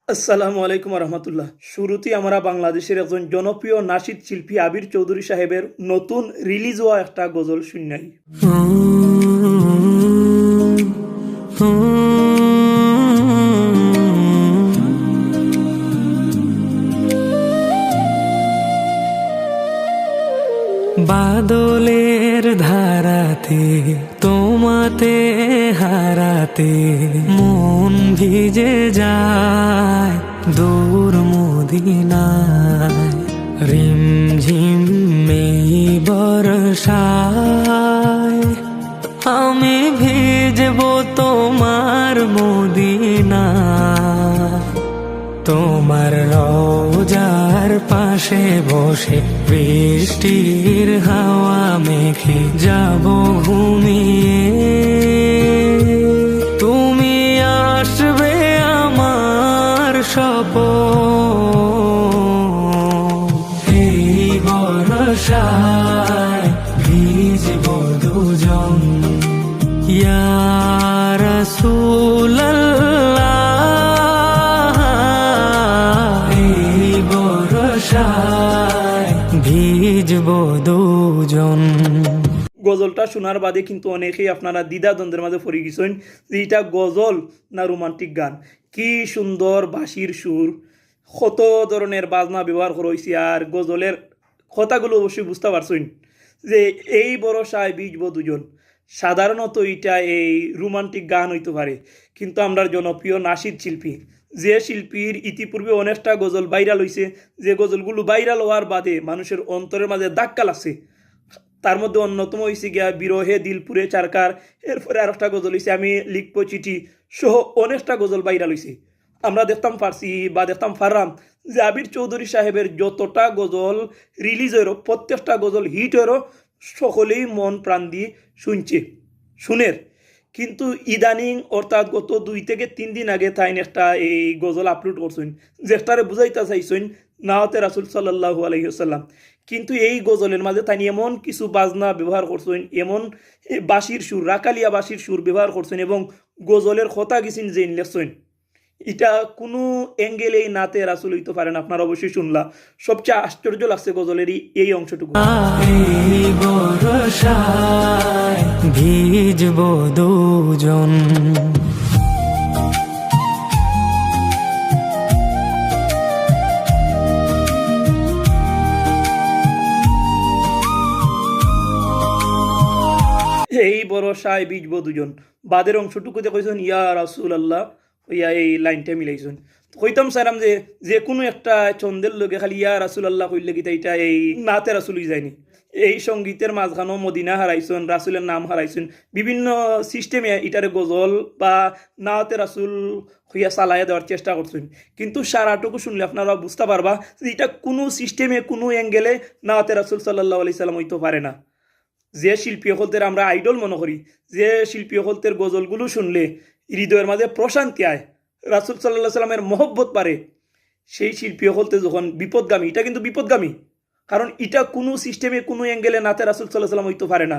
আসসালামু আলাইকুম রহমতুল্লাহ। শুরুতেই আমরা বাংলাদেশের একজন জনপ্রিয় নাশিদ শিল্পী আবির চৌধুরী সাহেবের নতুন রিলিজ হওয়া একটা গজল শুনাই। বাদলের ধারাতে তোমাতে হারাতে মন ভিজে যায় দূর মদিনায়। রিমঝিম এই বর্ষায় আমি ভিজবো তোমার মদিনায়। তোমার রওজার পাশে বসে বৃষ্টির হাওয়া মেখে যাব ঘুমিয়ে। তুমি আসবে আমার স্বপ্ন এই বর্ষায় ভিজব দুজন। ইয়া রাসূলাল্লাহ এই বর্ষায় ভিজব দুজন। গজলটা শোনার বাদে কিন্তু অনেকেই আপনারা দ্বিধাদ্বন্দ্বের মাঝে পড়ে গেছেন যে এটা গজল না রোমান্টিক গান। কি সুন্দর বাঁশির সুর, কত ধরনের বাজনা ব্যবহার করা হয়েছে, আর গজলের কথাগুলো অবশ্যই বুঝতে পারছেন যে এই বরসায় বীজব দুজন। সাধারণত এটা এই রোমান্টিক গান হইতে পারে, কিন্তু আমরা জনপ্রিয় নাশিদ শিল্পী, যে শিল্পীর ইতিপূর্বে অনেকটা গজল ভাইরাল হয়েছে, যে গজলগুলো ভাইরাল হওয়ার বাদে মানুষের অন্তরের মাঝে ধাক্কা লাগছে, তার মধ্যে অন্যতম হয়েছে গিয়া বিরহে দিলপুরে চারকার। এরপরে আর একটা গজল হয়েছে আমি লিখবো চিঠি সহ অনেকটা গজল ভাইরাল হয়েছে। আমরা দেখতাম পারছি বা দেখতাম পারলাম যে আবির চৌধুরী সাহেবের যতটা গজল রিলিজ হইল প্রত্যেকটা গজল হিট হইল, সকলেই মন প্রাণ দিয়ে শুনের। কিন্তু ইদানিং অর্থাৎ গত 2 থেকে 3 দিন আগে তাই একটা এই গজল আপলোড করছেন, যেটারে বুঝাইতে চাইছেন নাওতে রাসূল সাল্লাল্লাহু আলাইহি ওয়াসাল্লাম। কিন্তু এই গজলের মাঝে তাই এমন কিছু বাজনা ব্যবহার করছেন, এমন বাঁশির সুর, রাকালিয়া বাঁশির সুর ব্যবহার করছেন এবং গজলের কথা গেছেন যে লেখছেন, এটা কোনো অ্যাঙ্গেলেই নাতে রাসূল হইতে পারে না। আপনারা অবশ্যই শুনলা, সবচেয়ে আশ্চর্য লাগছে গজলেরই এই অংশটুকু। এই বর্ষায় ভিজব দুজন। এই বরসায় বীজব দুজন, বাদের অংশটুকুতে কইছেন ইয়া রাসূল আল্লাহ, ইয়া এই লাইনটা মিলাইছেন। কইতাম চাইলাম যে যে কোনো একটা ছন্দের লগে খালি ইয়া রাসূল আল্লাহ কইলে গীতা এটা এই নাতে রাসূলই যায়নি। এই সঙ্গীতের মাঝখানেও মদিনা হারাইছেন, রাসূলের নাম হারাইছেন, বিভিন্ন সিস্টেমে এটারে গজল বা নাতে রাসূল হইয়া চালাইয়া দেওয়ার চেষ্টা করছেন। কিন্তু সারাটুকু শুনলে আপনারা বুঝতে পারবা যে এটা কোনো সিস্টেমে কোনো অ্যাঙ্গেলে নাতে রাসূল সাল্লাল্লাহু আলাইহি সাল্লাম হইতে পারে না। যে শিল্পী হলতের আমরা আইডল মনে করি, যে শিল্পী হলতের গজলগুলো শুনলে হৃদয়ের মাঝে প্রশান্তি আয়, রাসূল সাল্লাল্লাহু আলাইহি সাল্লামের মহব্বত পারে, সেই শিল্পী হলতে যখন বিপদগামী, এটা কিন্তু বিপদগামী, কারণ এটা কোনো সিস্টেমে কোনো অ্যাঙ্গেলে নাতে রাসূল সাল্লাল্লাহু আলাইহি সাল্লাম হইতে পারে না।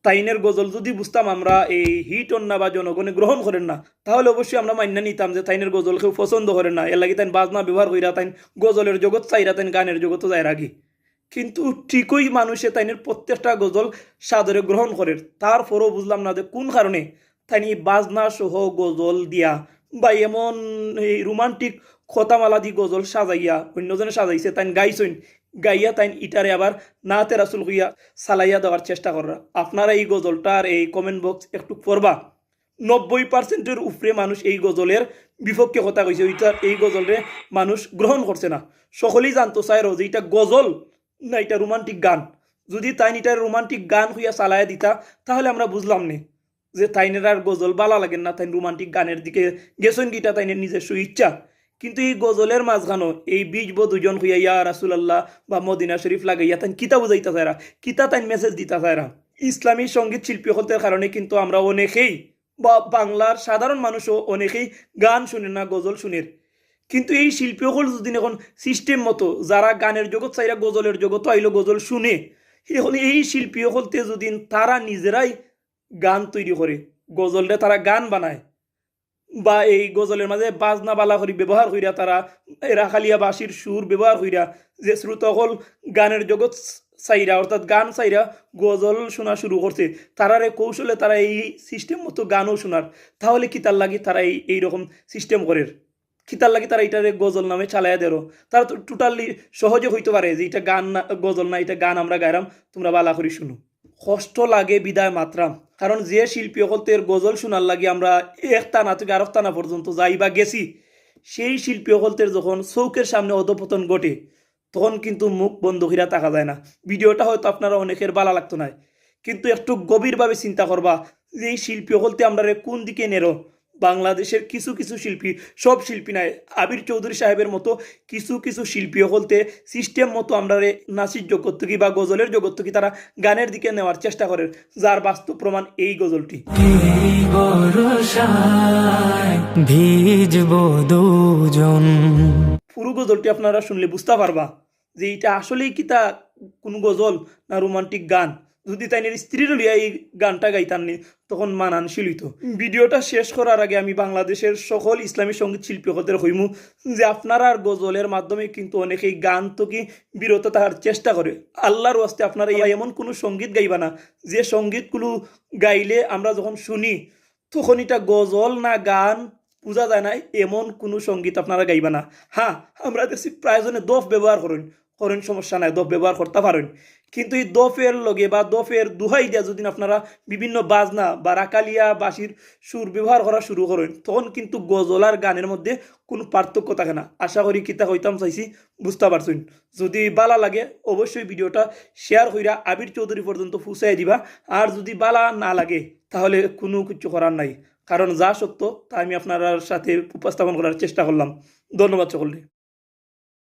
তাইনের গজল যদি বুঝতাম আমরা এই হিট না বা জনগণে গ্রহণ করেন না, তাহলে অবশ্যই আমরা মান্য নিতাম যে তাইনের গজল কেউ পছন্দ করেন না, এর লাগে তাই বাজনা ব্যবহার কইরা তাই গজলের জগৎ চাইরা তাই গানের জগৎও যায় রাখি। কিন্তু ঠিকই মানুষে তাইনের প্রত্যেকটা গজল সাদরে গ্রহণ করে। তারপরও বুঝলাম না যে কোন কারণে তাইনি বাজনা সহ গজল দিয়া বা এমন এই রোমান্টিক খতামালা দি গজল সাজাইয়া অন্যজনে সাজাইছে তাই গাইছেন, গাইয়া তাই ইটারে আবার নাতে রাসূল হইয়া চালাইয়া দেওয়ার চেষ্টা করা। আপনারা এই গজলটার এই কমেন্ট বক্স একটু পড়বা, 90%-এর উপরে মানুষ এই গজলের বিপক্ষে কথা কইছে, ওইটার এই গজলের মানুষ গ্রহণ করছে না। সকলেই জানতো চাইরো যে এটা গজল না এটা রোমান্টিক গান। যদি তাই এটা রোমান্টিক গান হইয়া চালাইয়া দিতা তাহলে আমরা বুঝলাম নে যে তাইনের আর গজল বালা লাগেন না, তাই রোমান্টিক গানের দিকে গেছেন গীতা তাইনের নিজস্ব ইচ্ছা। কিন্তু এই গজলের মাঝখানো এই বীজব দুজন হইয়া ইয়া রাসূলুল্লাহ বা মদিনা শরীফ লাগাইয়া তাই কিতা বুঝাইতা চায়রা, কিতা তাই মেসেজ দিতা চায়রা। ইসলামী সঙ্গীত শিল্পী হতে কারণে কিন্তু আমরা অনেকেই বা বাংলার সাধারণ মানুষও অনেকেই গান শুনে না, গজল শুনের। কিন্তু এই শিল্পীসকল যদি এখন সিস্টেম মতো যারা গানের জগৎ চাইরা গজলের জগৎ আইলো গজল শুনে, এখন এই শিল্পীসকলতে যদি তারা নিজেরাই গান তৈরি করে, গজলটা তারা গান বানায়, বা এই গজলের মাঝে বাজনা বালা করি ব্যবহার কইরা তারা রাখালিয়া বাসির সুর ব্যবহার কইরা যে শ্রোতাসকল গানের জগৎ চাইরা অর্থাৎ গান চাইরা গজল শোনা শুরু করছে, তারারে কৌশলে তারা এই সিস্টেম মতো গানও শোনার, তাহলে কি তার লাগি তারা এইরকম সিস্টেম করে, কি তার লাগি তারা এটারে গজল নামে চালাইয়া দেরো। তারা তো টোটালি সহজে হইতে পারে যে এটা গান না, গজল না, এটা গান আমরা গাইরাম, তোমরা বালা করি শুনো। কষ্ট লাগে বিদায় মাত্রা, কারণ যে শিল্পী অকলতের গজল শোনার লাগে আমরা এক টানা থেকে আরেক টানা পর্যন্ত যাই বা গেছি, সেই শিল্পী অকলতের যখন চৌকের সামনে অধপতন ঘটে তখন কিন্তু মুখ বন্ধ করিয়া থাকা যায় না। ভিডিওটা হয়তো আপনারা অনেকের ভালো লাগতো না, কিন্তু একটু গভীরভাবে চিন্তা করবা যে এই শিল্পী অকলতে আমরা কোন দিকে নেরো। বাংলাদেশের কিছু কিছু শিল্পী, সব শিল্পী নাই, আবির চৌধুরী সাহেবের মতো কিছু কিছু শিল্পী হলতে সিস্টেম মতো আমরা নাচের জগৎ থেকে বা গজলের জগৎ থেকে তারা গানের দিকে নেওয়ার চেষ্টা করে, যার বাস্তব প্রমাণ এই গজলটি। এই বর্ষায় ভিজবো দুজন। পুরো গজলটি আপনারা শুনলে বুঝতে পারবা যে এটা আসলেই কি তা কোনো গজল না রোমান্টিক গান। যদি তাই স্ত্রীর লিয়া এই গানটা গাইতাননি তখন মানানশীল হইতো। ভিডিওটা শেষ করার আগে আমি বাংলাদেশের সকল ইসলামী সঙ্গীত শিল্পীদের হইমু যে আপনারা আর গজলের মাধ্যমে কিন্তু অনেকেই গান তো কি বিরত থাকার চেষ্টা করে। আল্লাহর ওয়াস্তে আপনারা এমন কোনো সঙ্গীত গাইবা না যে সঙ্গীতগুলো গাইলে আমরা যখন শুনি তখন এটা গজল না গান বোঝা যায় না, এমন কোনো সঙ্গীত আপনারা গাইবা না। হ্যাঁ, আমরা দেখছি প্রায়জনে দফ ব্যবহার করেন, সমস্যা নাই, দফ ব্যবহার করতে পারেন, কিন্তু এই দফের লগে বা দফের দুহাই দিয়া যদি আপনারা বিভিন্ন বাজনা বা রাকালিয়া বাঁশির সুর ব্যবহার করা শুরু করেন তখন কিন্তু গজল আর গানের মধ্যে কোনো পার্থক্য থাকে না। আশা করি কিতা হইতাম চাইছি বুঝতে পারছেন। যদি বালা লাগে অবশ্যই ভিডিওটা শেয়ার কইরা আবির চৌধুরী পর্যন্ত পৌঁছাই দিবা, আর যদি বালা না লাগে তাহলে কোনো কিছু করার নাই, কারণ যা সত্য তা আমি আপনার সাথে উপস্থাপন করার চেষ্টা করলাম। ধন্যবাদ সকলকে।